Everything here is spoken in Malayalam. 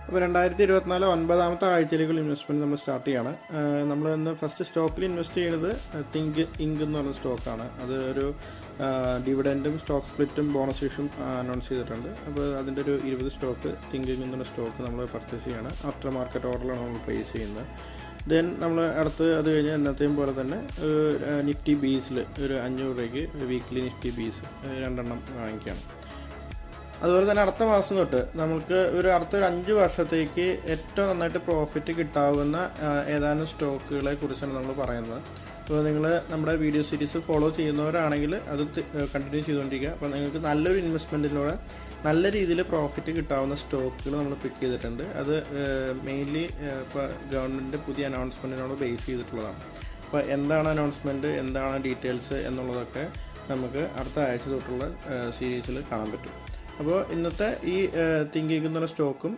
അപ്പോൾ 2024 ഒൻപതാമത്തെ ആഴ്ചയിലേക്കുള്ള ഇൻവെസ്റ്റ്മെൻറ്റ് നമ്മൾ സ്റ്റാർട്ട് ചെയ്യാണ്. നമ്മൾ ഇന്ന് ഫസ്റ്റ് സ്റ്റോക്കിൽ ഇൻവെസ്റ്റ് ചെയ്യുന്നത് തിങ്ക് ഇങ്ക് എന്ന് പറഞ്ഞ സ്റ്റോക്കാണ്. അത് ഒരു ഡിവിഡൻറ്റും സ്റ്റോക്ക് സ്പ്ലിറ്റും ബോണസ് ഇഷ്യൂം അനൗൺസ് ചെയ്തിട്ടുണ്ട്. അപ്പോൾ അതിൻ്റെ ഒരു 20 സ്റ്റോക്ക് തിങ്ക് ഇങ്ക് എന്നുള്ള സ്റ്റോക്ക് നമ്മൾ പർച്ചേസ് ചെയ്യാണ്. ആഫ്റ്റർ മാർക്കറ്റ് ഓർഡറിലാണ് നമ്മൾ പ്രൈസ് ചെയ്യുന്നത്. ദെൻ നമ്മൾ അടുത്ത് അത് കഴിഞ്ഞ് എന്നത്തെയും പോലെ തന്നെ നിഫ്റ്റി ബീസിൽ ഒരു 500 രൂപയ്ക്ക് വീക്ക്ലി നിഫ്റ്റി ബീസ് 2 വാങ്ങിക്കുകയാണ്. അതുപോലെ തന്നെ അടുത്ത മാസം തൊട്ട് നമുക്ക് അടുത്ത 5 വർഷത്തേക്ക് ഏറ്റവും നന്നായിട്ട് പ്രോഫിറ്റ് കിട്ടാവുന്ന ഏതാനും സ്റ്റോക്കുകളെ കുറിച്ചാണ് നമ്മൾ പറയുന്നത്. അപ്പോൾ നിങ്ങൾ നമ്മുടെ വീഡിയോ സീരീസ് ഫോളോ ചെയ്യുന്നവരാണെങ്കിൽ അത് കണ്ടിന്യൂ ചെയ്തുകൊണ്ടിരിക്കുക. അപ്പോൾ നിങ്ങൾക്ക് നല്ലൊരു ഇൻവെസ്റ്റ്മെൻറ്റിലൂടെ നല്ല രീതിയിൽ പ്രോഫിറ്റ് കിട്ടാവുന്ന സ്റ്റോക്കുകൾ നമ്മൾ പിക്ക് ചെയ്തിട്ടുണ്ട്. അത് മെയിൻലി ഇപ്പോൾ ഗവൺമെൻറ്റിൻ്റെ പുതിയ അനൗൺസ്മെൻറ്റിനോട് ബേസ് ചെയ്തിട്ടുള്ളതാണ്. അപ്പോൾ എന്താണ് അനൗൺസ്മെൻറ്റ്, എന്താണ് ഡീറ്റെയിൽസ് എന്നുള്ളതൊക്കെ നമുക്ക് അടുത്ത ആഴ്ച തൊട്ടുള്ള സീരീസിൽ കാണാൻ പറ്റും. അപ്പോൾ ഇന്നത്തെ ഈ തിങ്ക് എന്നുള്ള സ്റ്റോക്കും